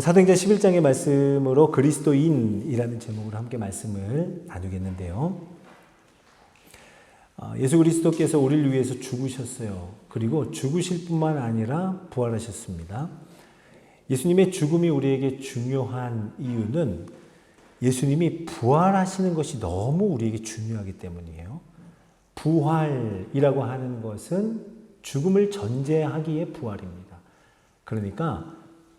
사도행전 11장의 말씀으로 그리스도인이라는 제목으로 함께 말씀을 나누겠는데요. 예수 그리스도께서 우리를 위해서 죽으셨어요. 그리고 죽으실 뿐만 아니라 부활하셨습니다. 예수님의 죽음이 우리에게 중요한 이유는 예수님이 부활하시는 것이 너무 우리에게 중요하기 때문이에요. 부활이라고 하는 것은 죽음을 전제하기에 부활입니다. 그러니까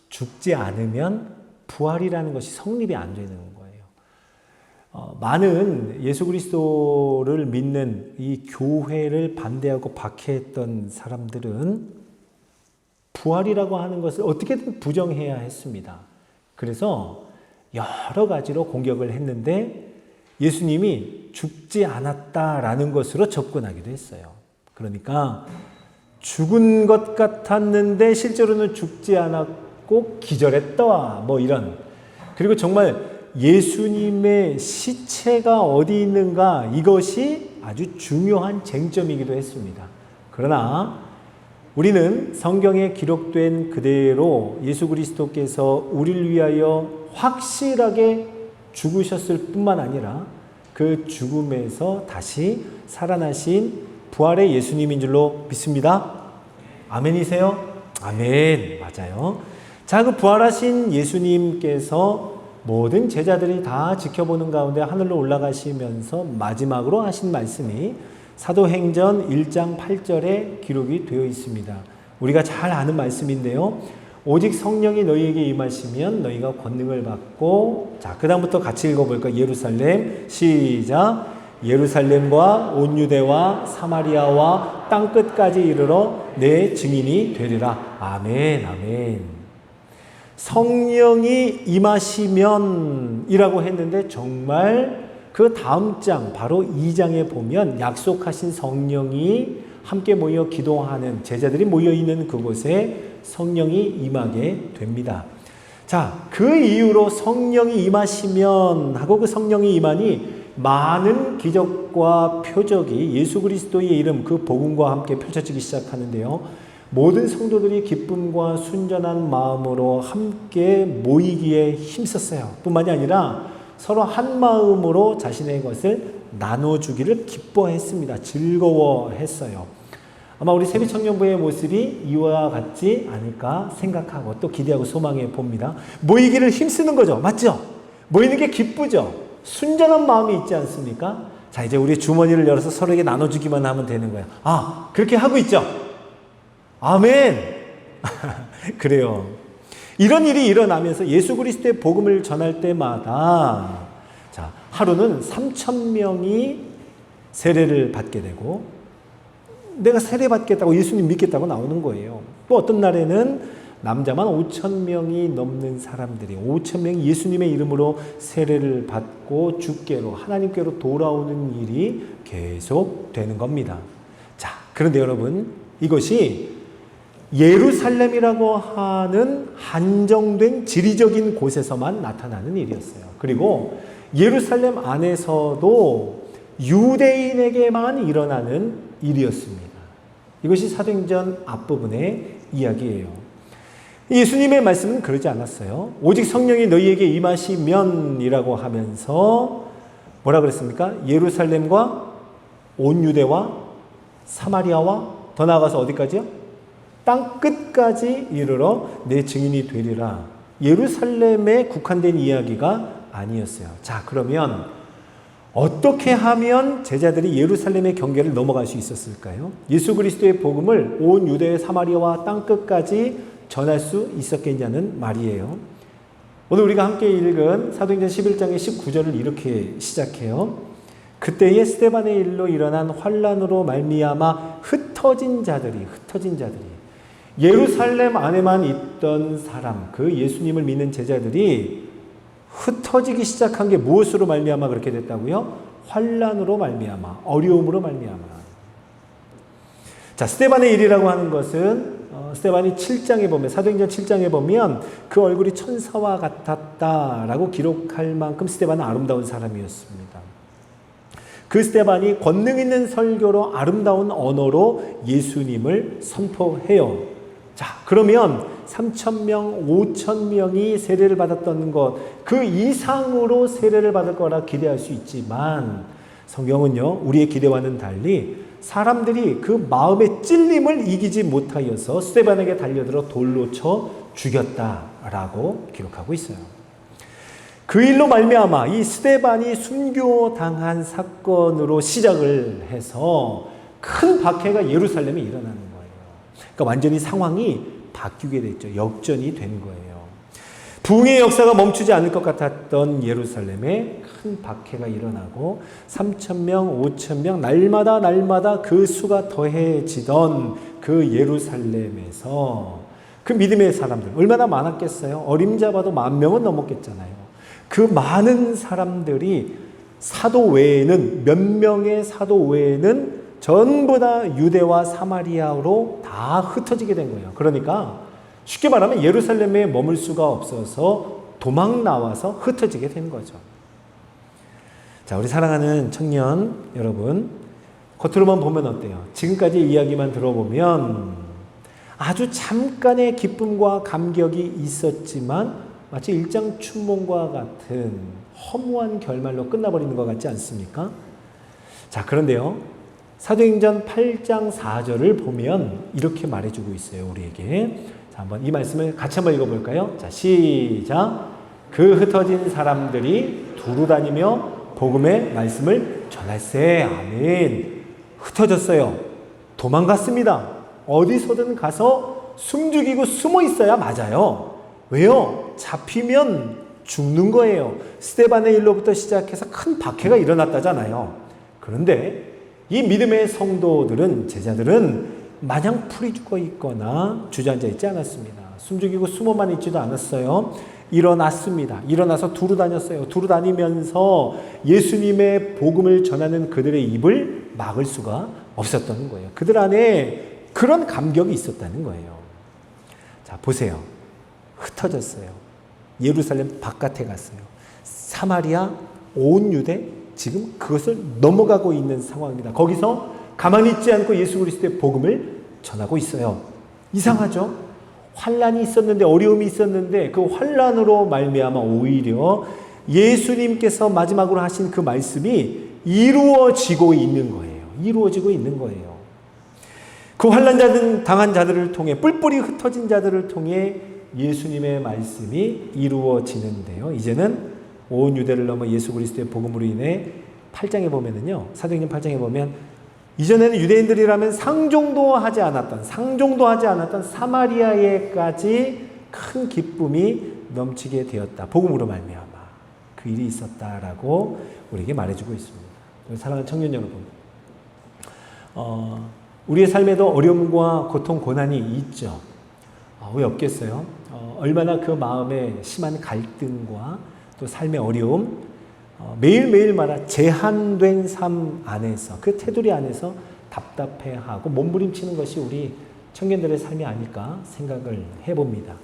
죽지 않으면 부활이라는 것이 성립이 안 되는 거예요. 많은 예수 그리스도를 믿는 이 교회를 반대하고 박해했던 사람들은 부활이라고 하는 것을 어떻게든 부정해야 했습니다. 그래서 여러 가지로 공격을 했는데 예수님이 죽지 않았다라는 것으로 접근하기도 했어요. 그러니까 죽은 것 같았는데 실제로는 죽지 않았고 기절했다 뭐 이런. 그리고 정말 예수님의 시체가 어디 있는가 이것이 아주 중요한 쟁점이기도 했습니다. 그러나 우리는 성경에 기록된 그대로 예수 그리스도께서 우리를 위하여 확실하게 죽으셨을 뿐만 아니라 그 죽음에서 다시 살아나신 부활의 예수님인 줄로 믿습니다. 아멘이세요? 아멘. 맞아요. 자, 그 부활하신 예수님께서 모든 제자들이 다 지켜보는 가운데 하늘로 올라가시면서 마지막으로 하신 말씀이 사도행전 1장 8절에 기록이 되어 있습니다. 우리가 잘 아는 말씀인데요. 오직 성령이 너희에게 임하시면 너희가 권능을 받고, 자, 그 다음부터 같이 읽어볼까요? 예루살렘, 시작. 예루살렘과 온 유대와 사마리아와 땅끝까지 이르러 내 증인이 되리라. 아멘, 아멘. 성령이 임하시면 이라고 했는데 정말 그 다음 장 바로 2장에 보면 약속하신 성령이 함께 모여 기도하는 제자들이 모여있는 그곳에 성령이 임하게 됩니다. 자, 그 이후로 성령이 임하시면 하고 그 성령이 임하니 많은 기적과 표적이 예수 그리스도의 이름 그 복음과 함께 펼쳐지기 시작하는데요. 모든 성도들이 기쁨과 순전한 마음으로 함께 모이기에 힘썼어요. 뿐만이 아니라 서로 한 마음으로 자신의 것을 나눠주기를 기뻐했습니다. 즐거워했어요. 아마 우리 세비청년부의 모습이 이와 같지 않을까 생각하고 또 기대하고 소망해 봅니다. 모이기를 힘쓰는 거죠. 맞죠? 모이는 게 기쁘죠? 순전한 마음이 있지 않습니까? 자, 이제 우리 주머니를 열어서 서로에게 나눠주기만 하면 되는 거예요. 아, 그렇게 하고 있죠? 아멘! 그래요. 이런 일이 일어나면서 예수 그리스도의 복음을 전할 때마다 자, 하루는 3,000명이 세례를 받게 되고 내가 세례 받겠다고 예수님 믿겠다고 나오는 거예요. 또 어떤 날에는 남자만 5,000명이 넘는 사람들이 5,000명이 예수님의 이름으로 세례를 받고 주께로 하나님께로 돌아오는 일이 계속 되는 겁니다. 자, 그런데 여러분 이것이 예루살렘이라고 하는 한정된 지리적인 곳에서만 나타나는 일이었어요. 그리고 예루살렘 안에서도 유대인에게만 일어나는 일이었습니다. 이것이 사도행전 앞부분의 이야기예요. 예수님의 말씀은 그러지 않았어요. 오직 성령이 너희에게 임하시면이라고 하면서 뭐라 그랬습니까? 예루살렘과 온 유대와 사마리아와 더 나아가서 어디까지요? 땅 끝까지 이르러 내 증인이 되리라. 예루살렘에 국한된 이야기가 아니었어요. 자, 그러면 어떻게 하면 제자들이 예루살렘의 경계를 넘어갈 수 있었을까요? 예수 그리스도의 복음을 온 유대 사마리아와 땅 끝까지 전할 수 있었겠냐는 말이에요. 오늘 우리가 함께 읽은 사도행전 11장의 19절을 이렇게 시작해요. 그때에 스데반의 일로 일어난 환난으로 말미암아 흩어진 자들이 예루살렘 안에만 있던 사람, 그 예수님을 믿는 제자들이 흩어지기 시작한 게 무엇으로 말미암아 그렇게 됐다고요? 환난으로 말미암아, 어려움으로 말미암아. 자, 스데반의 일이라고 하는 것은 스데반이 7장에 보면, 사도행전 7장에 보면 그 얼굴이 천사와 같았다라고 기록할 만큼 스데반은 아름다운 사람이었습니다. 그 스데반이 권능 있는 설교로 아름다운 언어로 예수님을 선포해요. 자, 그러면 3,000명, 5,000명이 세례를 받았던 것, 그 이상으로 세례를 받을 거라 기대할 수 있지만 성경은요, 우리의 기대와는 달리 사람들이 그 마음의 찔림을 이기지 못하여서 스데반에게 달려들어 돌로 쳐 죽였다라고 기록하고 있어요. 그 일로 말미암아 이 스데반이 순교당한 사건으로 시작을 해서 큰 박해가 예루살렘에 일어나는 거예요. 그러니까 완전히 상황이 바뀌게 됐죠. 역전이 된 거예요. 부흥의 역사가 멈추지 않을 것 같았던 예루살렘에 큰 박해가 일어나고 3,000명, 5,000명 날마다 그 수가 더해지던 그 예루살렘에서 그 믿음의 사람들 얼마나 많았겠어요? 어림잡아도 10,000명은 넘었겠잖아요. 그 많은 사람들이 사도 외에는 몇 명의 사도 외에는 전부 다 유대와 사마리아로 다 흩어지게 된 거예요. 그러니까 쉽게 말하면 예루살렘에 머물 수가 없어서 도망 나와서 흩어지게 된 거죠. 자, 우리 사랑하는 청년 여러분, 겉으로만 보면 어때요? 지금까지 이야기만 들어보면 아주 잠깐의 기쁨과 감격이 있었지만 마치 일장춘몽과 같은 허무한 결말로 끝나버리는 것 같지 않습니까? 자, 그런데요, 사도행전 8장 4절을 보면 이렇게 말해주고 있어요, 우리에게. 자, 한번 이 말씀을 같이 한번 읽어볼까요? 자, 시작. 그 흩어진 사람들이 두루 다니며 복음의 말씀을 전할세. 아멘. 흩어졌어요. 도망갔습니다. 어디서든 가서 숨죽이고 숨어 있어야 맞아요. 왜요? 잡히면 죽는 거예요. 스데반의 일로부터 시작해서 큰 박해가 일어났다잖아요. 그런데 이 믿음의 성도들은, 제자들은 마냥 풀이 죽어 있거나 주저앉아 있지 않았습니다. 숨죽이고 숨어만 있지도 않았어요. 일어났습니다. 일어나서 두루 다녔어요. 두루 다니면서 예수님의 복음을 전하는 그들의 입을 막을 수가 없었던 거예요. 그들 안에 그런 감격이 있었다는 거예요. 자, 보세요. 흩어졌어요. 예루살렘 바깥에 갔어요. 사마리아, 온 유대, 지금 그것을 넘어가고 있는 상황입니다. 거기서 가만히 있지 않고 예수 그리스도의 복음을 전하고 있어요. 이상하죠? 환란이 있었는데, 어려움이 있었는데 그 환란으로 말미암아 오히려 예수님께서 마지막으로 하신 그 말씀이 이루어지고 있는 거예요. 이루어지고 있는 거예요. 그 환란 당한 자들을 통해, 뿔뿔이 흩어진 자들을 통해 예수님의 말씀이 이루어지는데요. 이제는 온 유대를 넘어 예수 그리스도의 복음으로 인해 8장에 보면은요, 사도행전 8장에 보면 이전에는 유대인들이라면 상종도 하지 않았던 사마리아에까지 큰 기쁨이 넘치게 되었다. 복음으로 말미암아 그 일이 있었다라고 우리에게 말해주고 있습니다. 사랑하는 청년 여러분, 우리의 삶에도 어려움과 고통, 고난이 있죠. 왜 없겠어요? 얼마나 그 마음에 심한 갈등과 또 삶의 어려움, 매일매일마다 제한된 삶 안에서, 그 테두리 안에서 답답해하고 몸부림치는 것이 우리 청년들의 삶이 아닐까 생각을 해봅니다.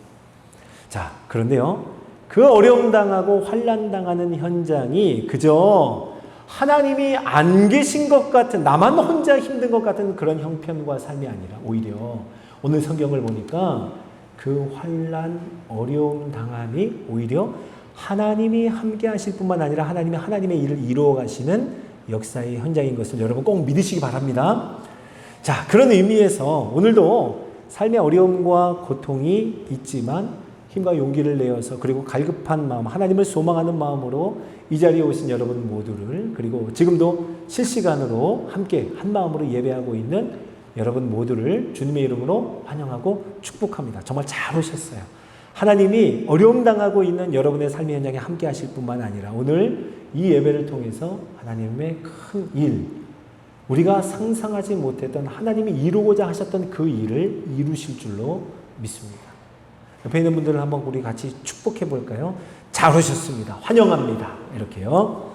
자, 그런데요, 그 어려움 당하고 환난 당하는 현장이 그저 하나님이 안 계신 것 같은, 나만 혼자 힘든 것 같은 그런 형편과 삶이 아니라 오히려 오늘 성경을 보니까 그 환난, 어려움 당함이 오히려 하나님이 함께 하실 뿐만 아니라 하나님의 일을 이루어 가시는 역사의 현장인 것을 여러분 꼭 믿으시기 바랍니다. 자, 그런 의미에서 오늘도 삶의 어려움과 고통이 있지만 힘과 용기를 내어서, 그리고 갈급한 마음, 하나님을 소망하는 마음으로 이 자리에 오신 여러분 모두를, 그리고 지금도 실시간으로 함께 한 마음으로 예배하고 있는 여러분 모두를 주님의 이름으로 환영하고 축복합니다. 정말 잘 오셨어요. 하나님이 어려움 당하고 있는 여러분의 삶의 현장에 함께 하실 뿐만 아니라 오늘 이 예배를 통해서 하나님의 큰 일, 우리가 상상하지 못했던 하나님이 이루고자 하셨던 그 일을 이루실 줄로 믿습니다. 옆에 있는 분들을 한번 우리 같이 축복해 볼까요? 잘 오셨습니다. 환영합니다. 이렇게요.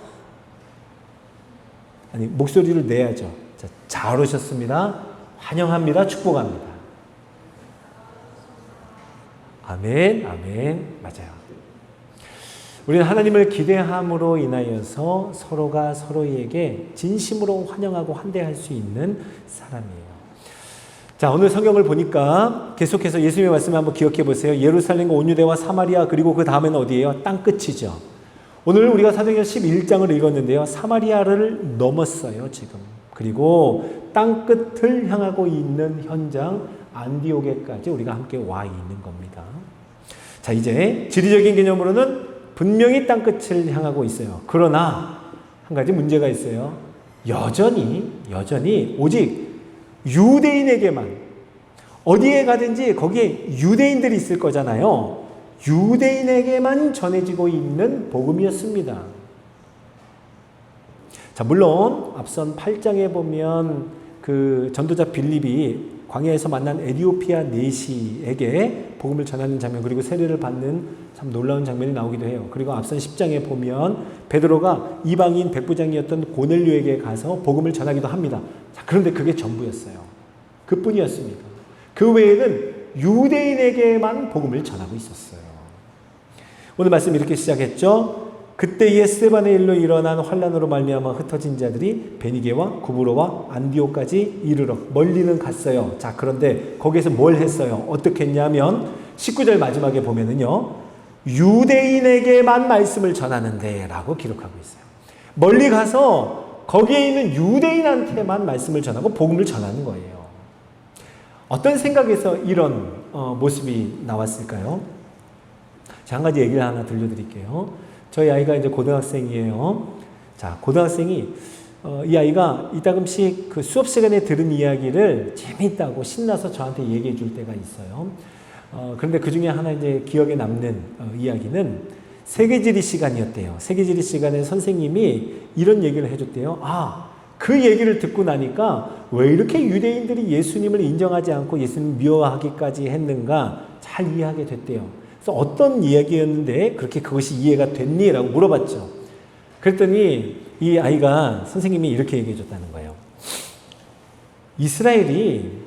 아니, 목소리를 내야죠. 자, 잘 오셨습니다. 환영합니다. 축복합니다. 아멘, 아멘. 맞아요. 우리는 하나님을 기대함으로 인하여서 서로가 서로에게 진심으로 환영하고 환대할 수 있는 사람이에요. 자, 오늘 성경을 보니까 계속해서 예수님의 말씀을 한번 기억해 보세요. 예루살렘과 온 유대와 사마리아, 그리고 그 다음에는 어디예요? 땅끝이죠. 오늘 우리가 사도행전 11장을 읽었는데요. 사마리아를 넘었어요, 지금. 그리고 땅끝을 향하고 있는 현장 안디옥에까지 우리가 함께 와 있는 겁니다. 자, 이제 지리적인 개념으로는 분명히 땅끝을 향하고 있어요. 그러나 한 가지 문제가 있어요. 여전히 오직 유대인에게만, 어디에 가든지 거기에 유대인들이 있을 거잖아요. 유대인에게만 전해지고 있는 복음이었습니다. 자, 물론 앞선 8장에 보면 그 전도자 빌립이 광야에서 만난 에디오피아 내시에게 복음을 전하는 장면, 그리고 세례를 받는 참 놀라운 장면이 나오기도 해요. 그리고 앞선 10장에 보면 베드로가 이방인 백부장이었던 고넬료에게 가서 복음을 전하기도 합니다. 자, 그런데 그게 전부였어요. 그뿐이었습니다. 그 외에는 유대인에게만 복음을 전하고 있었어요. 오늘 말씀 이렇게 시작했죠. 그때의 스데반의 일로 일어난 환란으로 말미암아 흩어진 자들이 베니게와 구브로와 안디옥까지 이르러 멀리는 갔어요. 자, 그런데 거기에서 뭘 했어요? 어떻게 했냐면 19절 마지막에 보면은요, 유대인에게만 말씀을 전하는데 라고 기록하고 있어요. 멀리 가서 거기에 있는 유대인한테만 말씀을 전하고 복음을 전하는 거예요. 어떤 생각에서 이런 모습이 나왔을까요? 자, 한 가지 얘기를 하나 들려드릴게요. 저희 아이가 이제 고등학생이에요. 자, 고등학생이 이 아이가 이따금씩 그 수업 시간에 들은 이야기를 재미있다고 신나서 저한테 얘기해 줄 때가 있어요. 그런데 그 중에 하나 이제 기억에 남는 이야기는 세계지리 시간이었대요. 세계지리 시간에 선생님이 이런 얘기를 해줬대요. 그 얘기를 듣고 나니까 왜 이렇게 유대인들이 예수님을 인정하지 않고 예수님을 미워하기까지 했는가 잘 이해하게 됐대요. 그래서 어떤 이야기였는데 그렇게 그것이 이해가 됐니? 라고 물어봤죠. 그랬더니 이 아이가 선생님이 이렇게 얘기해 줬다는 거예요. 이스라엘이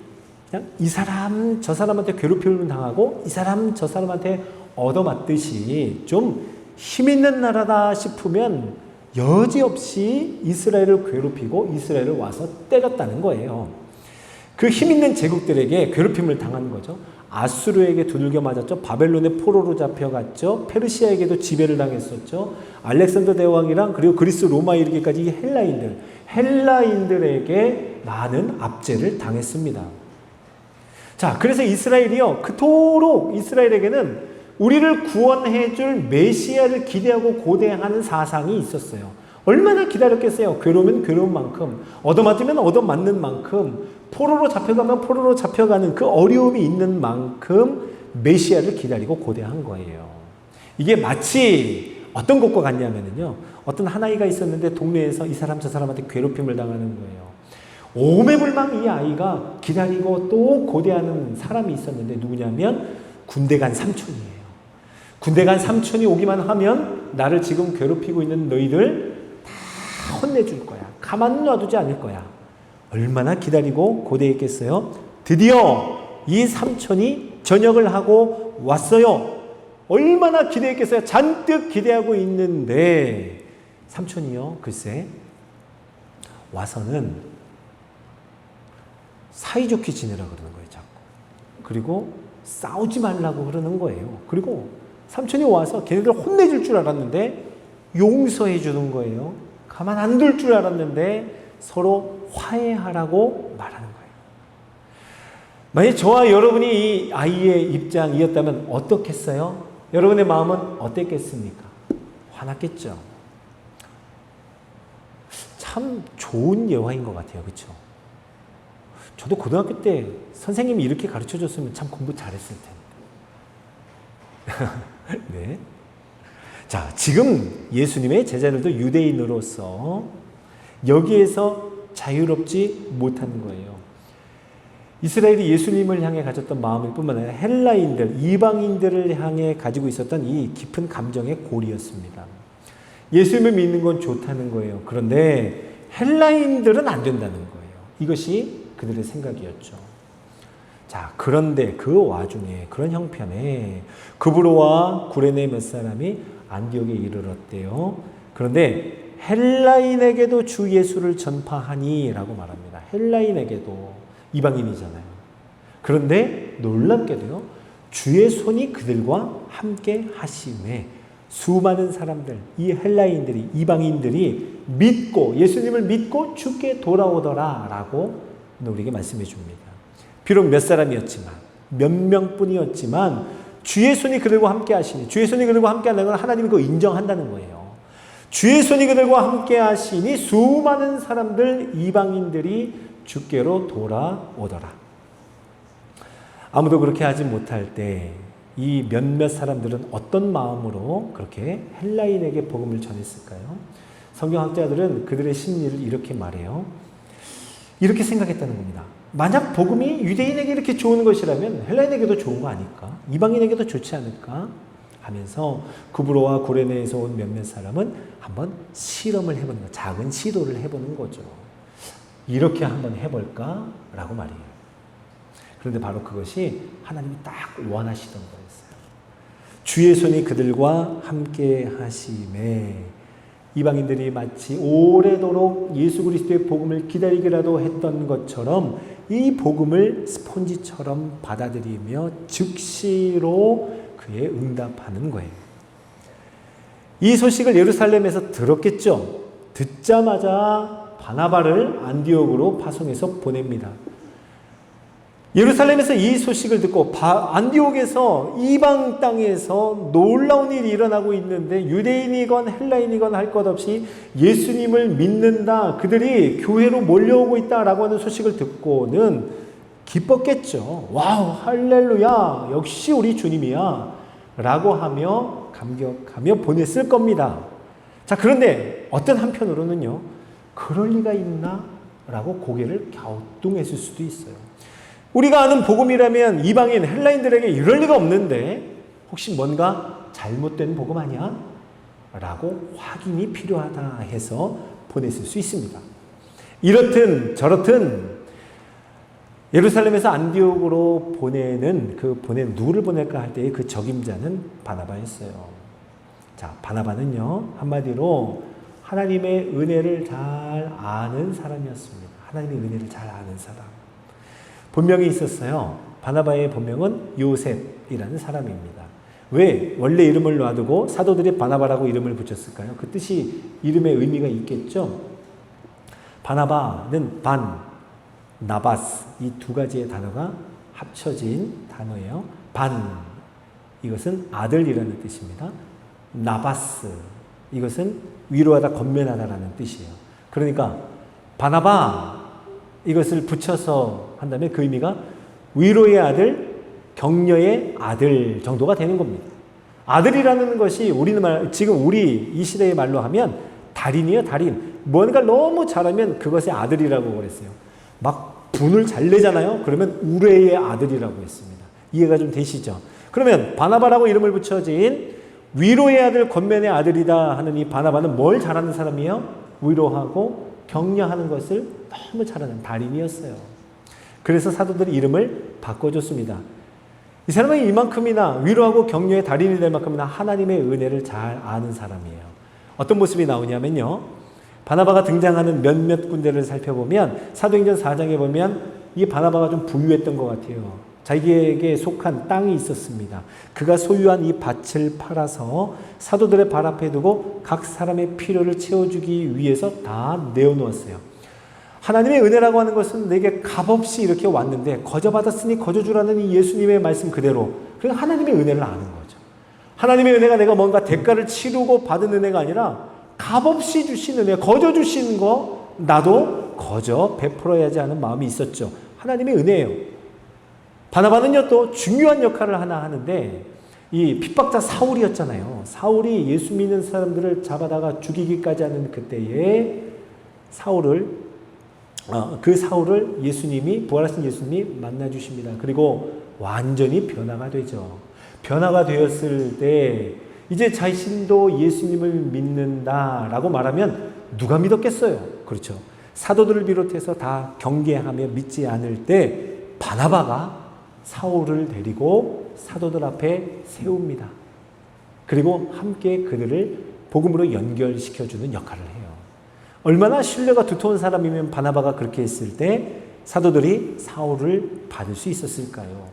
그냥 이 사람 저 사람한테 괴롭힘을 당하고 이 사람 저 사람한테 얻어맞듯이 좀 힘있는 나라다 싶으면 여지없이 이스라엘을 괴롭히고 이스라엘을 와서 때렸다는 거예요. 그 힘있는 제국들에게 괴롭힘을 당한 거죠. 아수르에게 두들겨 맞았죠. 바벨론의 포로로 잡혀갔죠. 페르시아에게도 지배를 당했었죠. 알렉산더 대왕이랑 그리고 그리스 로마에 이르기까지 헬라인들에게 많은 압제를 당했습니다. 자, 그래서 이스라엘이요, 그토록 이스라엘에게는 우리를 구원해 줄 메시아를 기대하고 고대하는 사상이 있었어요. 얼마나 기다렸겠어요. 괴로우면 괴로운 만큼, 얻어맞으면 얻어맞는 만큼, 포로로 잡혀가면 포로로 잡혀가는 그 어려움이 있는 만큼 메시아를 기다리고 고대한 거예요. 이게 마치 어떤 것과 같냐면요, 어떤 한 아이가 있었는데 동네에서 이 사람 저 사람한테 괴롭힘을 당하는 거예요. 오매불망 이 아이가 기다리고 또 고대하는 사람이 있었는데 누구냐면 군대 간 삼촌이에요. 군대 간 삼촌이 오기만 하면 나를 지금 괴롭히고 있는 너희들 다 혼내줄 거야. 가만 놔두지 않을 거야. 얼마나 기다리고 고대했겠어요? 드디어 이 삼촌이 전역을 하고 왔어요. 얼마나 기대했겠어요? 잔뜩 기대하고 있는데 삼촌이요, 글쎄 와서는 사이좋게 지내라 그러는 거예요, 자꾸. 그리고 싸우지 말라고 그러는 거예요. 그리고 삼촌이 와서 걔네들 혼내줄 줄 알았는데 용서해 주는 거예요. 가만 안 둘 줄 알았는데 서로 화해하라고 말하는 거예요. 만약 저와 여러분이 이 아이의 입장이었다면 어떻겠어요? 여러분의 마음은 어땠겠습니까? 화났겠죠. 참 좋은 예화인 것 같아요. 그렇죠? 저도 고등학교 때 선생님이 이렇게 가르쳐줬으면 참 공부 잘했을 텐데. 네. 자, 지금 예수님의 제자들도 유대인으로서 여기에서 자유롭지 못하는 거예요. 이스라엘이 예수님을 향해 가졌던 마음일 뿐만 아니라 헬라인들, 이방인들을 향해 가지고 있었던 이 깊은 감정의 골이었습니다. 예수님을 믿는 건 좋다는 거예요. 그런데 헬라인들은 안 된다는 거예요. 이것이 그들의 생각이었죠. 자, 그런데 그 와중에 그런 형편에 구브로와 구레네 몇 사람이 안디옥에 이르렀대요. 그런데 헬라인에게도 주 예수를 전파하니 라고 말합니다. 헬라인에게도, 이방인이잖아요. 그런데 놀랍게도요, 주의 손이 그들과 함께 하심에 수많은 사람들, 이 헬라인들이, 이방인들이 믿고, 예수님을 믿고 주께 돌아오더라 라고 우리에게 말씀해 줍니다. 비록 몇 사람이었지만, 몇 명뿐이었지만 주의 손이 그들과 함께 하시니, 주의 손이 그들과 함께 한다는 건 하나님이 그거 인정한다는 거예요. 주의 손이 그들과 함께 하시니 수많은 사람들, 이방인들이 주께로 돌아오더라. 아무도 그렇게 하지 못할 때 이 몇몇 사람들은 어떤 마음으로 그렇게 헬라인에게 복음을 전했을까요? 성경학자들은 그들의 심리를 이렇게 말해요. 이렇게 생각했다는 겁니다. 만약 복음이 유대인에게 이렇게 좋은 것이라면 헬라인에게도 좋은 거 아닐까? 이방인에게도 좋지 않을까? 하면서 구브로와 구레네에서 온 몇몇 사람은 한번 실험을 해보는 거예요. 작은 시도를 해보는 거죠. 이렇게 한번 해볼까? 라고 말이에요. 그런데 바로 그것이 하나님이 딱 원하시던 거였어요. 주의 손이 그들과 함께 하심에 이방인들이 마치 오래도록 예수 그리스도의 복음을 기다리기라도 했던 것처럼 이 복음을 스폰지처럼 받아들이며 즉시로 그에 응답하는 거예요. 이 소식을 예루살렘에서 들었겠죠. 듣자마자 바나바를 안디옥으로 파송해서 보냅니다. 예루살렘에서 이 소식을 듣고 안디옥에서 이방 땅에서 놀라운 일이 일어나고 있는데 유대인이건 헬라인이건 할 것 없이 예수님을 믿는다, 그들이 교회로 몰려오고 있다라고 하는 소식을 듣고는 기뻤겠죠. 와우, 할렐루야, 역시 우리 주님이야 라고 하며 감격하며 보냈을 겁니다. 자, 그런데 어떤 한편으로는요, 그럴 리가 있나? 라고 고개를 갸우뚱했을 수도 있어요. 우리가 아는 복음이라면 이방인 헬라인들에게 이럴 리가 없는데 혹시 뭔가 잘못된 복음 아니야? 라고 확인이 필요하다 해서 보냈을 수 있습니다. 이렇든 저렇든 예루살렘에서 안디옥으로 보내는 누구를 보낼까 할 때의 그 적임자는 바나바였어요. 자, 바나바는요, 한마디로 하나님의 은혜를 잘 아는 사람이었습니다. 하나님의 은혜를 잘 아는 사람. 본명이 있었어요. 바나바의 본명은 요셉이라는 사람입니다. 왜 원래 이름을 놔두고 사도들이 바나바라고 이름을 붙였을까요? 그 뜻이, 이름의 의미가 있겠죠. 바나바는 반, 나바스, 이 두 가지의 단어가 합쳐진 단어예요. 반, 이것은 아들이라는 뜻입니다. 나바스, 이것은 위로하다, 건면하다라는 뜻이에요. 그러니까 바나바, 이것을 붙여서 한다면 그 의미가 위로의 아들, 격려의 아들 정도가 되는 겁니다. 아들이라는 것이 지금 우리 이 시대의 말로 하면 달인이에요, 달인. 뭔가 너무 잘하면 그것의 아들이라고 그랬어요. 막 분을 잘 내잖아요. 그러면 우레의 아들이라고 했습니다. 이해가 좀 되시죠? 그러면 바나바라고 이름을 붙여진 위로의 아들, 권면의 아들이다 하는 이 바나바는 뭘 잘하는 사람이에요? 위로하고 격려하는 것을 너무 잘하는 달인이었어요. 그래서 사도들이 이름을 바꿔줬습니다. 이 사람은 이만큼이나 위로하고 격려의 달인이 될 만큼이나 하나님의 은혜를 잘 아는 사람이에요. 어떤 모습이 나오냐면요, 바나바가 등장하는 몇몇 군데를 살펴보면 사도행전 4장에 보면 이 바나바가 좀 부유했던 것 같아요. 자기에게 속한 땅이 있었습니다. 그가 소유한 이 밭을 팔아서 사도들의 발 앞에 두고 각 사람의 필요를 채워주기 위해서 다 내어놓았어요. 하나님의 은혜라고 하는 것은 내게 값없이 이렇게 왔는데 거저받았으니 거저주라는 이 예수님의 말씀 그대로, 그러니까 하나님의 은혜를 아는 거죠. 하나님의 은혜가 내가 뭔가 대가를 치르고 받은 은혜가 아니라 값없이 주신 은혜, 거저 주시는 거 나도 거저 베풀어야지 하는 마음이 있었죠. 하나님의 은혜예요. 바나바는요, 또 중요한 역할을 하나 하는데, 이 핍박자 사울이었잖아요. 사울이 예수 믿는 사람들을 잡아다가 죽이기까지 하는 그때에 그 사울을 예수님이, 부활하신 예수님이 만나주십니다. 그리고 완전히 변화가 되죠. 변화가 되었을 때 이제 자신도 예수님을 믿는다라고 말하면 누가 믿었겠어요? 그렇죠. 사도들을 비롯해서 다 경계하며 믿지 않을 때 바나바가 사울을 데리고 사도들 앞에 세웁니다. 그리고 함께 그들을 복음으로 연결시켜주는 역할을 해요. 얼마나 신뢰가 두터운 사람이면 바나바가 그렇게 했을 때 사도들이 사울을 받을 수 있었을까요?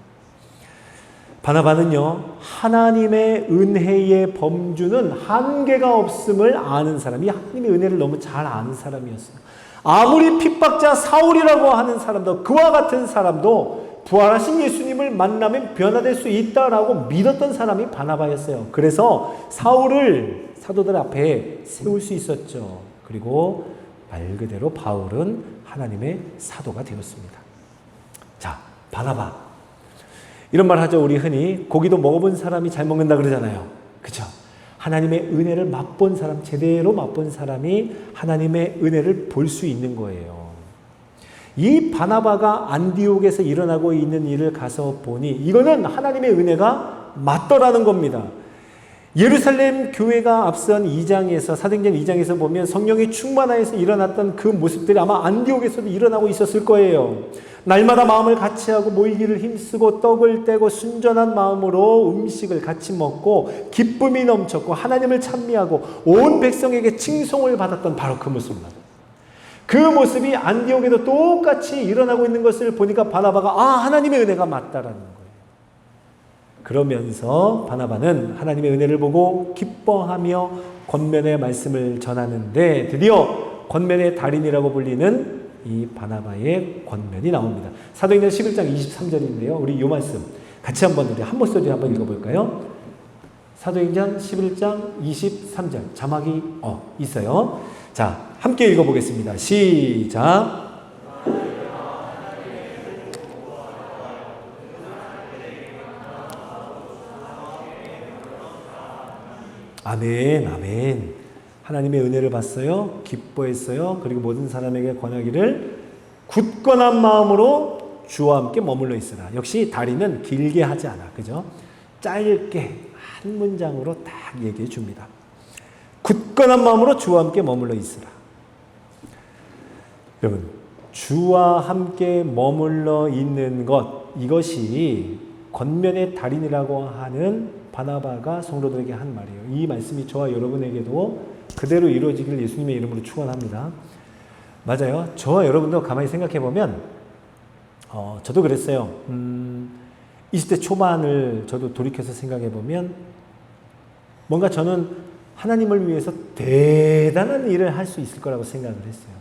바나바는요, 하나님의 은혜의 범주는 한계가 없음을 아는 사람이, 하나님의 은혜를 너무 잘 아는 사람이었어요. 아무리 핍박자 사울이라고 하는 사람도, 그와 같은 사람도 부활하신 예수님을 만나면 변화될 수 있다라고 믿었던 사람이 바나바였어요. 그래서 사울을 사도들 앞에 세울 수 있었죠. 그리고 말 그대로 바울은 하나님의 사도가 되었습니다. 자, 바나바. 이런 말 하죠. 우리 흔히 고기도 먹어본 사람이 잘 먹는다 그러잖아요. 그렇죠? 하나님의 은혜를 맛본 사람, 제대로 맛본 사람이 하나님의 은혜를 볼 수 있는 거예요. 이 바나바가 안디옥에서 일어나고 있는 일을 가서 보니 이거는 하나님의 은혜가 맞더라는 겁니다. 예루살렘 교회가 앞선 2장에서, 사도행전 2장에서 보면 성령이 충만하여서 일어났던 그 모습들이 아마 안디옥에서도 일어나고 있었을 거예요. 날마다 마음을 같이 하고 모이기를 힘쓰고 떡을 떼고 순전한 마음으로 음식을 같이 먹고 기쁨이 넘쳤고 하나님을 찬미하고 온 백성에게 칭송을 받았던 바로 그 모습입니다. 그 모습이 안디옥에도 똑같이 일어나고 있는 것을 보니까 바나바가 하나님의 은혜가 맞다라는 거예요. 그러면서 바나바는 하나님의 은혜를 보고 기뻐하며 권면의 말씀을 전하는데 드디어 권면의 달인이라고 불리는 이 바나바의 권면이 나옵니다. 사도행전 11장 23절인데요. 우리 이 말씀 같이 한번 우리 한 목소리 한번 읽어볼까요? 사도행전 11장 23절 자막이 있어요. 자, 함께 읽어보겠습니다. 시작. 아멘, 아멘. 하나님의 은혜를 봤어요. 기뻐했어요. 그리고 모든 사람에게 권하기를 굳건한 마음으로 주와 함께 머물러 있으라. 역시 다리는 길게 하지 않아. 그죠? 짧게 한 문장으로 딱 얘기해 줍니다. 굳건한 마음으로 주와 함께 머물러 있으라. 여러분, 주와 함께 머물러 있는 것, 이것이 권면의 달인이라고 하는 바나바가 성도들에게 한 말이에요. 이 말씀이 저와 여러분에게도 그대로 이루어지기를 예수님의 이름으로 축원합니다. 맞아요. 저와 여러분도 가만히 생각해 보면 저도 그랬어요. 20대 초반을 저도 돌이켜서 생각해 보면 뭔가 저는 하나님을 위해서 대단한 일을 할 수 있을 거라고 생각을 했어요.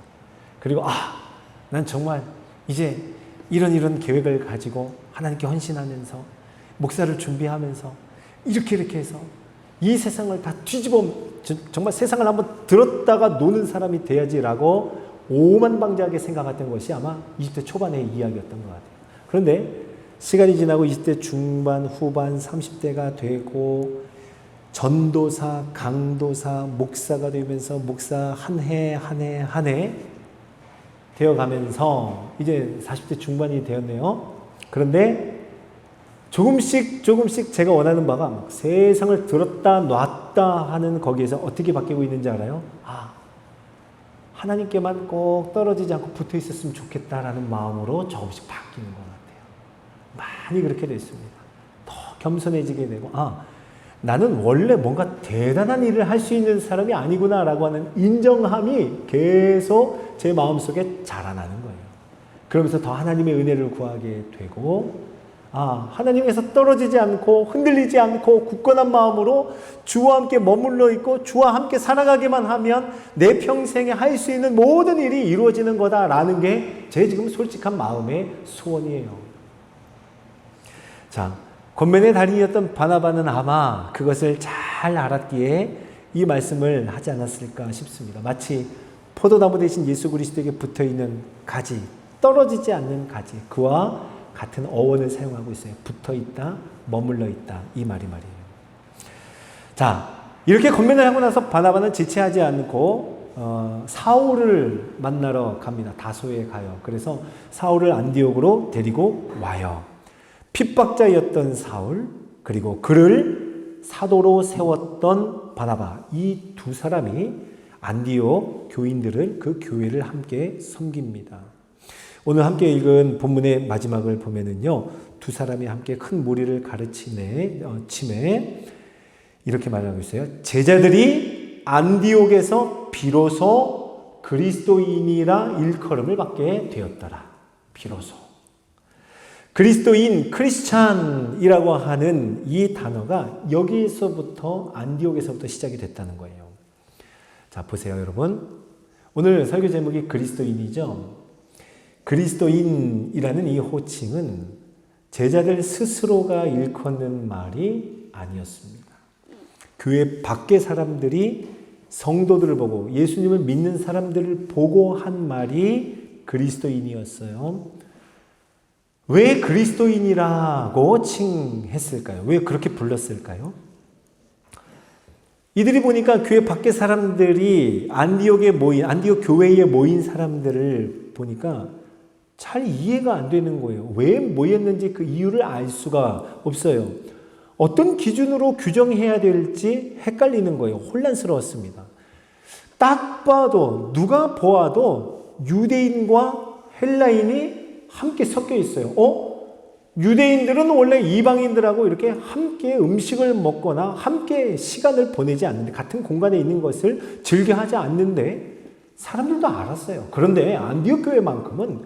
그리고 난 정말 이제 이런 계획을 가지고 하나님께 헌신하면서 목사를 준비하면서 이렇게 해서 이 세상을 다 뒤집어 정말 세상을 한번 들었다가 노는 사람이 돼야지라고 오만방자하게 생각했던 것이 아마 20대 초반의 이야기였던 것 같아요. 그런데 시간이 지나고 20대 중반, 후반, 30대가 되고 전도사, 강도사, 목사가 되면서 목사 한 해 되어가면서 이제 40대 중반이 되었네요. 그런데 조금씩 제가 원하는 바가 세상을 들었다 놨다 하는 거기에서 어떻게 바뀌고 있는지 알아요? 하나님께만 꼭 떨어지지 않고 붙어 있었으면 좋겠다라는 마음으로 조금씩 바뀌는 것 같아요. 많이 그렇게 됐습니다. 더 겸손해지게 되고 나는 원래 뭔가 대단한 일을 할 수 있는 사람이 아니구나라고 하는 인정함이 계속 제 마음속에 자라나는 거예요. 그러면서 더 하나님의 은혜를 구하게 되고 하나님에서 떨어지지 않고 흔들리지 않고 굳건한 마음으로 주와 함께 머물러 있고 주와 함께 살아가기만 하면 내 평생에 할 수 있는 모든 일이 이루어지는 거다라는 게 제 지금 솔직한 마음의 소원이에요. 자, 권면의 달인이었던 바나바는 아마 그것을 잘 알았기에 이 말씀을 하지 않았을까 싶습니다. 마치 포도나무 대신 예수 그리스도에게 붙어있는 가지, 떨어지지 않는 가지, 그와 같은 어원을 사용하고 있어요. 붙어있다, 머물러 있다, 이 말이에요. 자, 이렇게 권면을 하고 나서 바나바는 지체하지 않고 사울을 만나러 갑니다. 다소에 가요. 그래서 사울을 안디옥으로 데리고 와요. 핍박자였던 사울, 그리고 그를 사도로 세웠던 바나바, 이 두 사람이 안디옥 교인들을, 그 교회를 함께 섬깁니다. 오늘 함께 읽은 본문의 마지막을 보면은요, 두 사람이 함께 큰 무리를 가르침에 이렇게 말하고 있어요. 제자들이 안디옥에서 비로소 그리스도인이라 일컬음을 받게 되었더라. 비로소. 그리스도인, 크리스찬이라고 하는 이 단어가 여기서부터 안디옥에서부터 시작이 됐다는 거예요. 자, 보세요, 여러분. 오늘 설교 제목이 그리스도인이죠. 그리스도인이라는 이 호칭은 제자들 스스로가 일컫는 말이 아니었습니다. 교회 밖의 사람들이 성도들을 보고 예수님을 믿는 사람들을 보고 한 말이 그리스도인이었어요. 왜 그리스도인이라고 칭했을까요? 왜 그렇게 불렀을까요? 이들이 보니까 교회 밖의 사람들이 안디옥 교회에 모인 사람들을 보니까 잘 이해가 안 되는 거예요. 왜 모였는지 그 이유를 알 수가 없어요. 어떤 기준으로 규정해야 될지 헷갈리는 거예요. 혼란스러웠습니다. 딱 봐도 누가 보아도 유대인과 헬라인이 함께 섞여 있어요. 유대인들은 원래 이방인들하고 이렇게 함께 음식을 먹거나 함께 시간을 보내지 않는데, 같은 공간에 있는 것을 즐겨하지 않는데 사람들도 알았어요. 그런데 안디옥 교회만큼은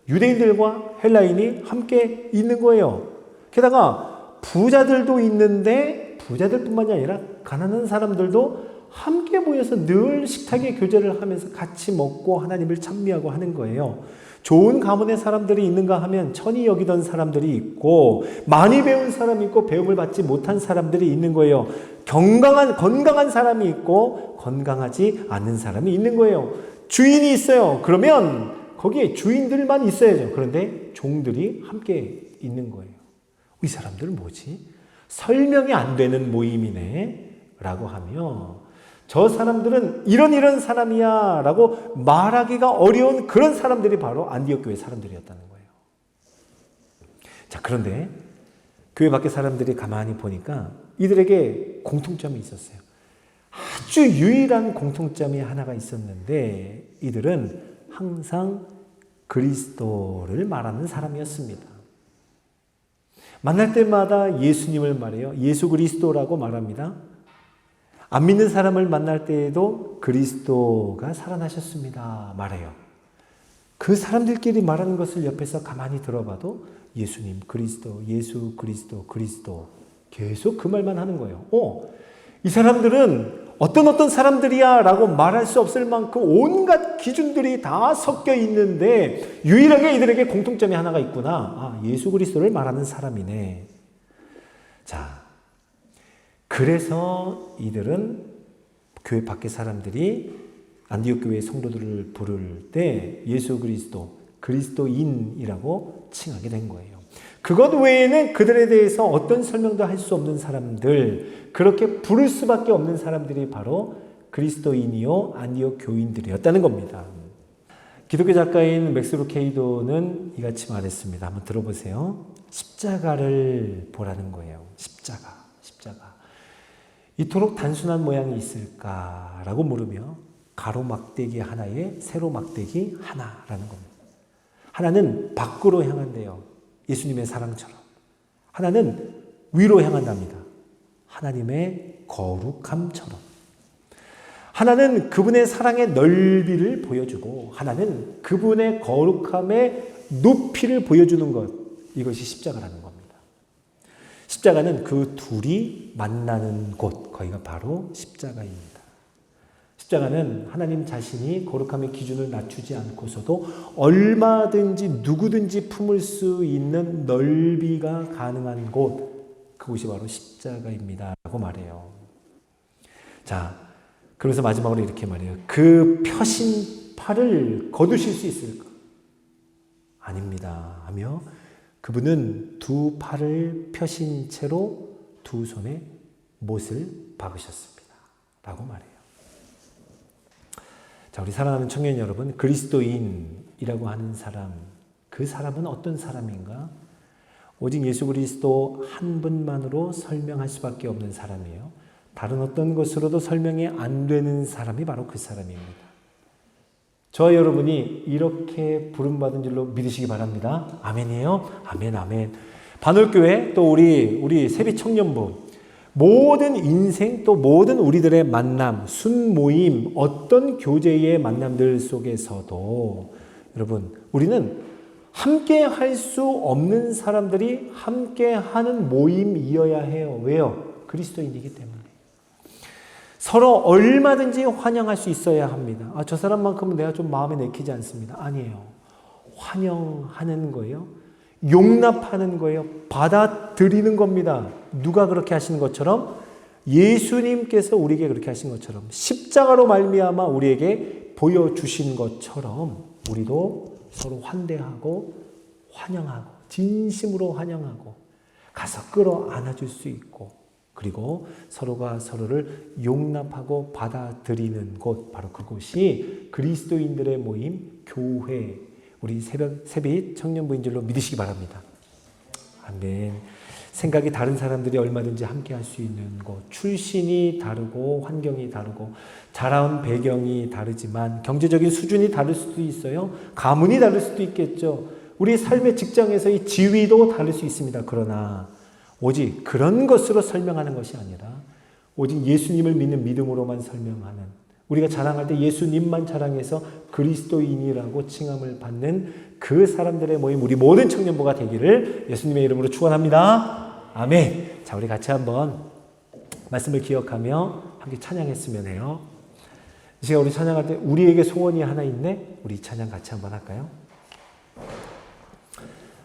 유대인들과 헬라인이 함께 있는 거예요. 게다가 부자들도 있는데 부자들뿐만이 아니라 가난한 사람들도 함께 모여서 늘 식탁에 교제를 하면서 같이 먹고 하나님을 찬미하고 하는 거예요. 좋은 가문의 사람들이 있는가 하면 천히 여기던 사람들이 있고, 많이 배운 사람이 있고 배움을 받지 못한 사람들이 있는 거예요. 건강한 사람이 있고 건강하지 않은 사람이 있는 거예요. 주인이 있어요. 그러면 거기에 주인들만 있어야죠. 그런데 종들이 함께 있는 거예요. 이 사람들은 뭐지? 설명이 안 되는 모임이네 라고 하며, 저 사람들은 이런 사람이야 라고 말하기가 어려운 그런 사람들이 바로 안디옥 교회 사람들이었다는 거예요. 자, 그런데 교회 밖의 사람들이 가만히 보니까 이들에게 공통점이 있었어요. 아주 유일한 공통점이 하나가 있었는데, 이들은 항상 그리스도를 말하는 사람이었습니다. 만날 때마다 예수님을 말해요. 예수 그리스도라고 말합니다. 안 믿는 사람을 만날 때에도 그리스도가 살아나셨습니다 말해요. 그 사람들끼리 말하는 것을 옆에서 가만히 들어봐도 예수님, 그리스도, 예수, 그리스도, 그리스도 계속 그 말만 하는 거예요. 이 사람들은 어떤 사람들이야 라고 말할 수 없을 만큼 온갖 기준들이 다 섞여 있는데 유일하게 이들에게 공통점이 하나가 있구나. 예수 그리스도를 말하는 사람이네. 자, 그래서 이들은 교회 밖의 사람들이 안디옥 교회 성도들을 부를 때 예수 그리스도, 그리스도인이라고 칭하게 된 거예요. 그것 외에는 그들에 대해서 어떤 설명도 할 수 없는 사람들, 그렇게 부를 수밖에 없는 사람들이 바로 그리스도인이요 안디옥 교인들이었다는 겁니다. 기독교 작가인 맥스 루케이도는 이같이 말했습니다. 한번 들어보세요. 십자가를 보라는 거예요. 십자가. 이토록 단순한 모양이 있을까라고 물으며 가로 막대기 하나에 세로 막대기 하나라는 겁니다. 하나는 밖으로 향한대요. 예수님의 사랑처럼. 하나는 위로 향한답니다. 하나님의 거룩함처럼. 하나는 그분의 사랑의 넓이를 보여주고, 하나는 그분의 거룩함의 높이를 보여주는 것. 이것이 십자가라는 겁니다. 십자가는 그 둘이 만나는 곳, 거기가 바로 십자가입니다. 십자가는 하나님 자신이 거룩함의 기준을 낮추지 않고서도 얼마든지 누구든지 품을 수 있는 넓이가 가능한 곳, 그곳이 바로 십자가입니다 라고 말해요. 자, 그래서 마지막으로 이렇게 말해요. 그 펴신 팔을 거두실 수 있을까? 아닙니다 하며 그분은 두 팔을 펴신 채로 두 손에 못을 박으셨습니다 라고 말해요. 자, 우리 사랑하는 청년 여러분, 그리스도인이라고 하는 사람, 그 사람은 어떤 사람인가? 오직 예수 그리스도 한 분만으로 설명할 수밖에 없는 사람이에요. 다른 어떤 것으로도 설명이 안 되는 사람이 바로 그 사람입니다. 저와 여러분이 이렇게 부름받은 줄로 믿으시기 바랍니다. 아멘이에요? 아멘, 아멘. 반올교회 또 우리 세비 청년부, 모든 인생 또 모든 우리들의 만남, 순모임, 어떤 교제의 만남들 속에서도 여러분, 우리는 함께 할 수 없는 사람들이 함께 하는 모임이어야 해요. 왜요? 그리스도인이기 때문에. 서로 얼마든지 환영할 수 있어야 합니다. 저 사람만큼은 내가 좀 마음에 내키지 않습니다. 아니에요. 환영하는 거예요. 용납하는 거예요. 받아들이는 겁니다. 누가 그렇게 하시는 것처럼? 예수님께서 우리에게 그렇게 하신 것처럼, 십자가로 말미암아 우리에게 보여주신 것처럼 우리도 서로 환대하고 환영하고 진심으로 환영하고 가서 끌어안아줄 수 있고, 그리고 서로가 서로를 용납하고 받아들이는 곳, 바로 그곳이 그리스도인들의 모임, 교회, 우리 새빛 청년부인들로 믿으시기 바랍니다. 아멘. 생각이 다른 사람들이 얼마든지 함께 할 수 있는 곳, 출신이 다르고 환경이 다르고 자라온 배경이 다르지만 경제적인 수준이 다를 수도 있어요. 가문이 다를 수도 있겠죠. 우리 삶의 직장에서의 지위도 다를 수 있습니다. 그러나 오직 그런 것으로 설명하는 것이 아니라 오직 예수님을 믿는 믿음으로만 설명하는, 우리가 자랑할 때 예수님만 자랑해서 그리스도인이라고 칭함을 받는 그 사람들의 모임, 우리 모든 청년부가 되기를 예수님의 이름으로 축원합니다. 아멘. 자, 우리 같이 한번 말씀을 기억하며 함께 찬양했으면 해요. 이 시간 우리 찬양할 때 우리에게 소원이 하나 있네? 우리 찬양 같이 한번 할까요?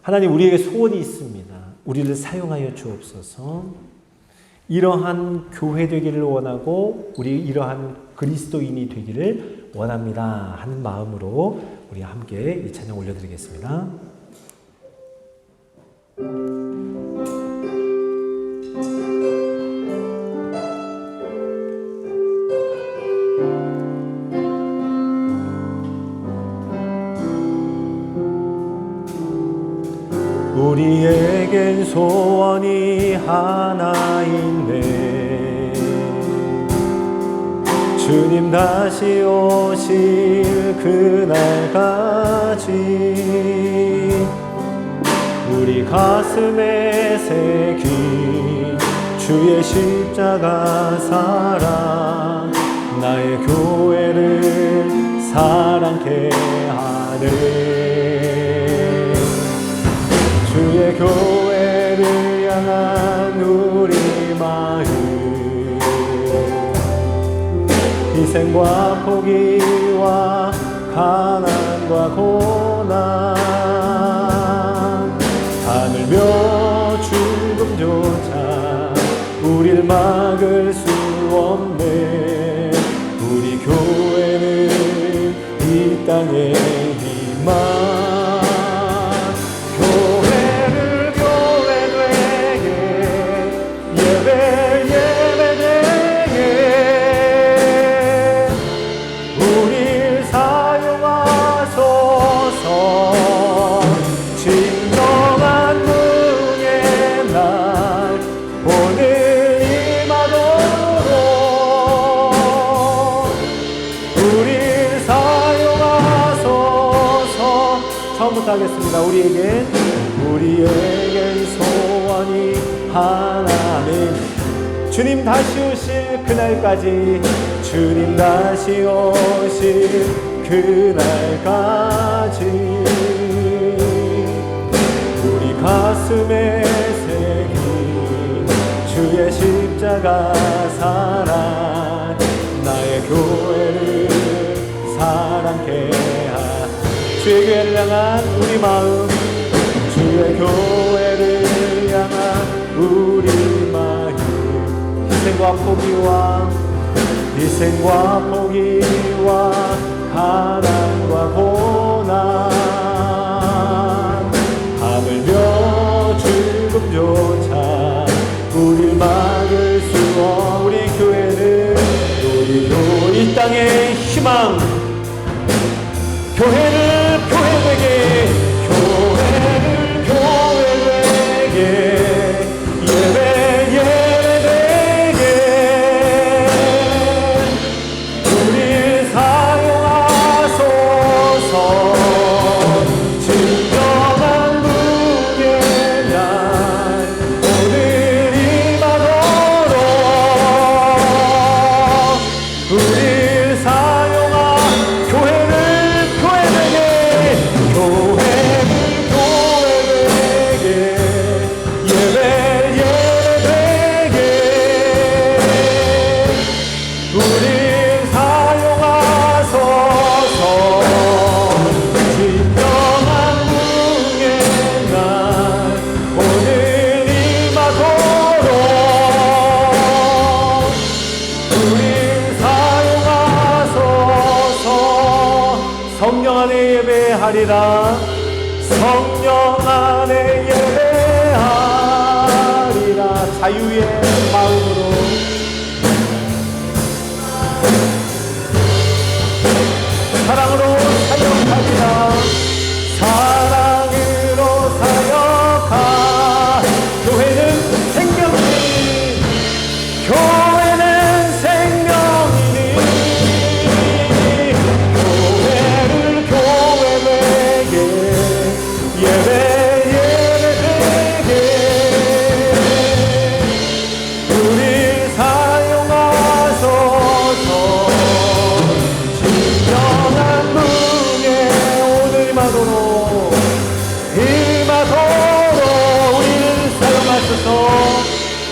하나님, 우리에게 소원이 있습니다. 우리를 사용하여 주옵소서. 이러한 교회 되기를 원하고 우리 이러한 그리스도인이 되기를 원합니다 하는 마음으로 우리 함께 이 찬양 올려드리겠습니다. 우리에겐 소원이 하나 있네. 주님 다시 오실 그날까지 우리 가슴에 새긴 주의 십자가 사랑, 나의 교회를 사랑케 하네. 주의 교회를 향한 우리 마음, 희생과 포기와 가난과 고난, 하늘며 죽음조차 우릴 막을 수 없네. 우리 교회는 이 땅의 희망, 하겠습니다. 우리에겐 소원이 하나는 주님 다시 오실 그날까지, 주님 다시 오실 그날까지 우리 가슴에 새긴 주의 십자가 사랑, 나의 교회를 사랑케 주의 교회를 향한 우리 마음, 주의 교회를 향한 우리 마음, 희생과 포기와 가난과 고난, 하늘며 죽음조차 우릴 막을 수 없는 우리 교회는 이 땅의 희망, 교회를 교회 되게, 교회를 교회 되게, 예배 되게 우리 사용하소서. 진정한 무게의 날 오늘 임하도록 우리 사용하 교회를 교회를 성령 안에 예배하리라. 성령 안에 예배하리라. 자유의 마음으로 사랑으로 사역하리라. 사랑으로 사역하. 교회는 생명이니, 교회는 생명이니, 교회를 교회에게 예배 예배에게 우리 사용하소서. 진정한 분의 오늘만으로 이마도로 우리를 사용하소서.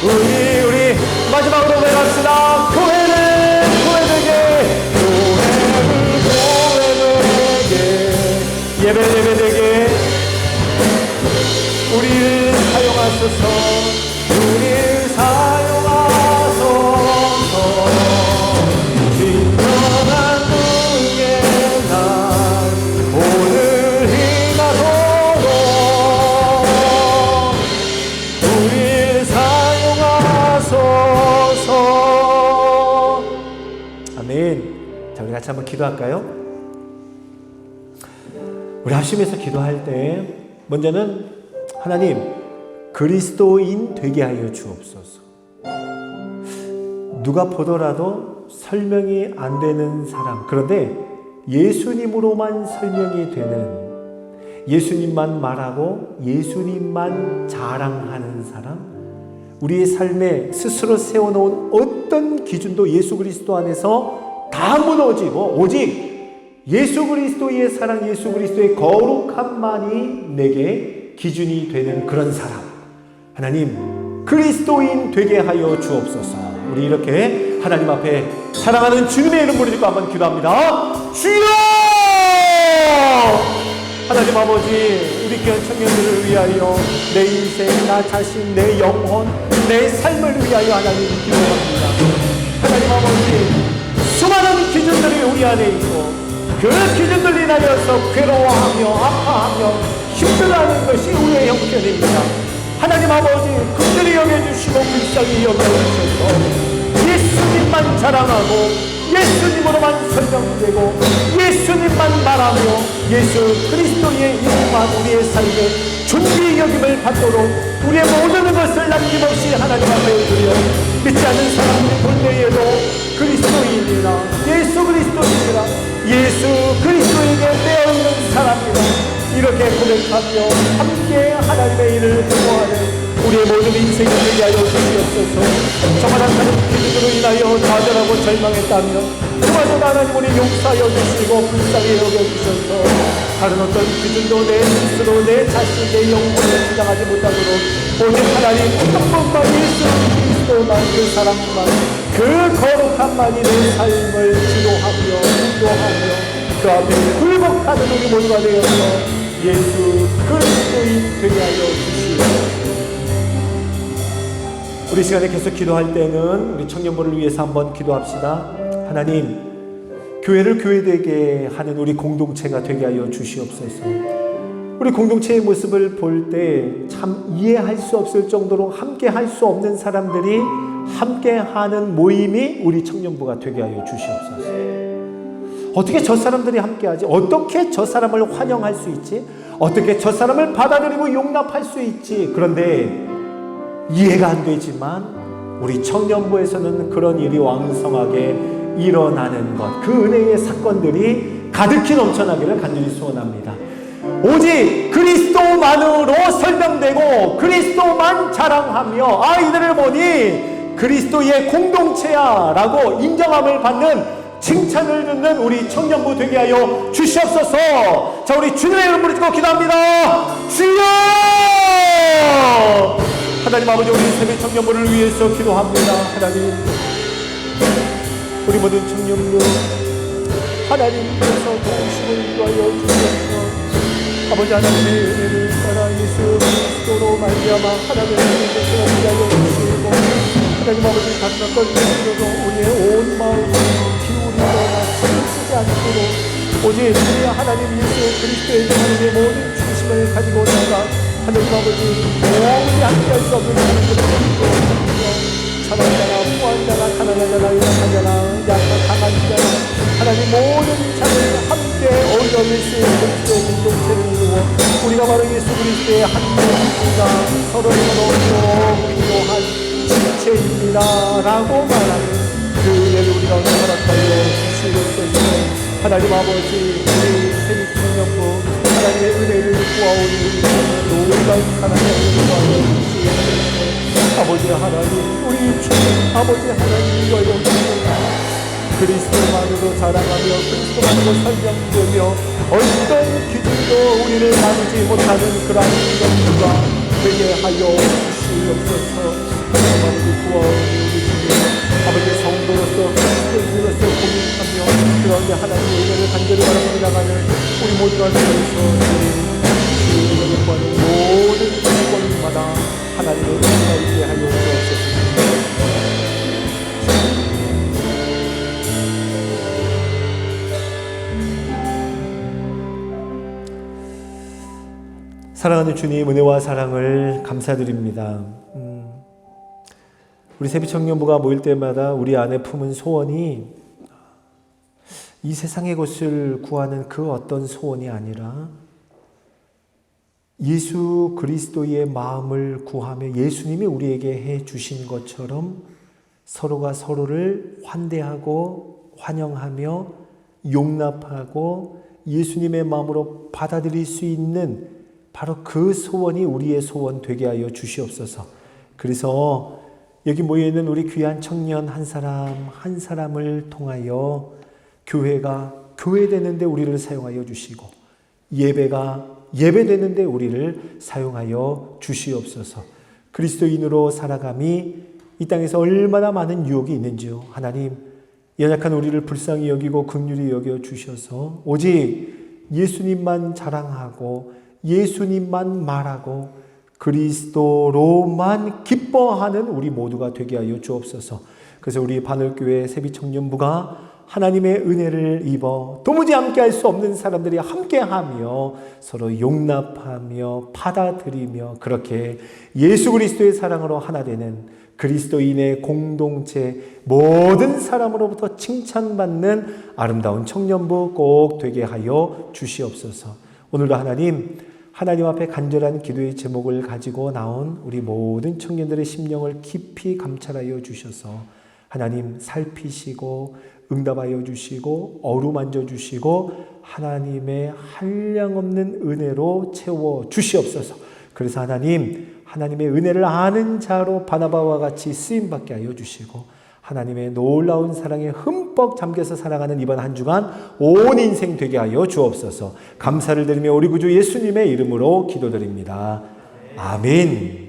우리 마지막으로 내갑시다. 교회를 교회에게, 교회를 교회에게, 예배되게 우리를 사용하소서. 우리를 사용하소서. 진정한 분의 날 오늘 희나도록 우리를 사용하소서. 아멘. 자, 우리 같이 한번 기도할까요? 우리 합심해서 기도할 때 먼저는 하나님, 그리스도인 되게 하여 주옵소서. 누가 보더라도 설명이 안 되는 사람, 그런데 예수님으로만 설명이 되는, 예수님만 말하고 예수님만 자랑하는 사람, 우리의 삶에 스스로 세워놓은 어떤 기준도 예수 그리스도 안에서 다 무너지고 오직 예수 그리스도의 사랑, 예수 그리스도의 거룩함만이 내게 기준이 되는 그런 사람, 하나님 그리스도인 되게 하여 주옵소서. 우리 이렇게 하나님 앞에 사랑하는 주님의 이름 부르짖고 한번 기도합니다. 주여! 하나님 아버지, 우리 귀한 청년들을 위하여 내 인생, 나 자신, 내 영혼, 내 삶을 위하여 하나님 기도합니다. 하나님 아버지, 수많은 기준들이 우리 안에 있고 그 기준들 인하여서 괴로워하며 아파하며 힘들어하는 것이 우리의 형편입니다. 하나님 아버지, 극률이 여겨주시고 불쌍히 여겨주셔서 예수님만 자랑하고 예수님으로만 설명되고 예수님만 말하며 예수 그리스도의 이름만 우리의 삶에 존귀 여김을 받도록 우리의 모든 것을 남김없이 하나님 앞에 드려 믿지 않는 사람들이 본내에도 그리스도인이라, 예수 그리스도인이라, 예수 그리스도에게 되어있는 사람이라 이렇게 고백하며 함께 하나님의 일을 행하는 우리의 모든 인생을 되게 하여 주시옵소서. 정말 하나님 기준으로 인하여 좌절하고 절망했다면 그마저도 하나님 우리 용서하여 주시고 불쌍히 여겨주셔서 다른 어떤 기준도 내 스스로 내 자신, 내 영혼을 주장하지 못하도록 오직 하나님 어떤 것만 예수 그리스도만, 그 사랑만, 그 거룩함만이 내 삶을 지도하며 인도하며 그 앞에 굴복하는 우리 모두가 되어서 예수 그리스도인 되게 하여 주시옵소서. 우리 시간에 계속 기도할 때는 우리 청년부를 위해서 한번 기도합시다. 하나님, 교회를 교회되게 하는 우리 공동체가 되게 하여 주시옵소서. 우리 공동체의 모습을 볼 때 참 이해할 수 없을 정도로 함께 할 수 없는 사람들이 함께 하는 모임이 우리 청년부가 되게 하여 주시옵소서. 어떻게 저 사람들이 함께 하지? 어떻게 저 사람을 환영할 수 있지? 어떻게 저 사람을 받아들이고 용납할 수 있지? 그런데 이해가 안 되지만 우리 청년부에서는 그런 일이 왕성하게 일어나는 것, 그 은혜의 사건들이 가득히 넘쳐나기를 간절히 소원합니다. 오직 그리스도만으로 설명되고 그리스도만 자랑하며 이들을 보니 그리스도의 공동체야 라고 인정함을 받는 칭찬을 듣는 우리 청년부 되게 하여 주시옵소서. 자, 우리 주님의 이름 부르짖고 기도합니다. 주여! 하나님 아버지, 우리 새벽 청년부를 위해서 기도합니다. 하나님, 우리 모든 청년부 하나님께서 도우심을 인도하여 주셔서 아버지 하나님의 은혜를 따라 예수 그리스도로 말미암아 하나님의 은혜를 위하여 주시고 하나님 아버지 각각 걸리시려고 우리의 온 마음을 기울이거나 치우치지 않도록 오직 우리 하나님 예수 그리스도의 하나님의 모든 중심을 가지고 나가 하늘님 아버지 영원히 함께할 수 없는 참한 자나 무한 자나 가난한 자나 연약한 자나 강한 자나 하나님 모든 자를 함께 어울려 예수의 그리스도의 공동체를 이루어 우리가 바로 예수 그리스도의 한 몸입니다. 서로 필요한 지체입니다 라고 말하는 그 은혜를 우리가 허락하여 주시옵소서. 하나님 아버지 우리 세미청년부 하나님의 은혜를 구하오니 놀라운 사랑의 은혜를 구하여 주시옵소서. 아버지 하나님 우리 주님 아버지 하나님과 영광 그리스도만으로 자랑하며 그리스도만으로 설명되며 어떤 기준도 우리를 나누지 못하는 그러한 영광가 되게 하여 주시옵소서. 하나님 아버지 구하오니 우리 주님 아버지 성도로서 그리스도인으로서 고민하며 그런데 하나님의 은혜를 간절히 바라보며 나가는 우리 모두가 되어서 주님의 영광을 모든 권리마다 하나님의 은혜가 있게 하여 주옵소서. 사랑하는 주님 은혜와 사랑을 감사드립니다. 우리 세비청년부가 모일 때마다 우리 안에 품은 소원이 이 세상의 것을 구하는 그 어떤 소원이 아니라 예수 그리스도의 마음을 구하며 예수님이 우리에게 해 주신 것처럼 서로가 서로를 환대하고 환영하며 용납하고 예수님의 마음으로 받아들일 수 있는 바로 그 소원이 우리의 소원 되게 하여 주시옵소서. 그래서 여기 모여있는 우리 귀한 청년 한 사람 한 사람을 통하여 교회가 교회되는데 우리를 사용하여 주시고 예배가 예배되는데 우리를 사용하여 주시옵소서. 그리스도인으로 살아감이 이 땅에서 얼마나 많은 유혹이 있는지요. 하나님 연약한 우리를 불쌍히 여기고 긍휼히 여겨 주셔서 오직 예수님만 자랑하고 예수님만 말하고 그리스도로만 기뻐하는 우리 모두가 되게 하여 주옵소서. 그래서 우리 바늘교회 세비청년부가 하나님의 은혜를 입어 도무지 함께할 수 없는 사람들이 함께하며 서로 용납하며 받아들이며 그렇게 예수 그리스도의 사랑으로 하나 되는 그리스도인의 공동체 모든 사람으로부터 칭찬받는 아름다운 청년부 꼭 되게 하여 주시옵소서. 오늘도 하나님 앞에 간절한 기도의 제목을 가지고 나온 우리 모든 청년들의 심령을 깊이 감찰하여 주셔서 하나님 살피시고 응답하여 주시고 어루만져 주시고 하나님의 한량없는 은혜로 채워 주시옵소서. 그래서 하나님의 은혜를 아는 자로 바나바와 같이 쓰임받게 하여 주시고 하나님의 놀라운 사랑에 흠뻑 잠겨서 살아가는 이번 한 주간 온 인생 되게 하여 주옵소서. 감사를 드리며 우리 구주 예수님의 이름으로 기도드립니다. 아멘.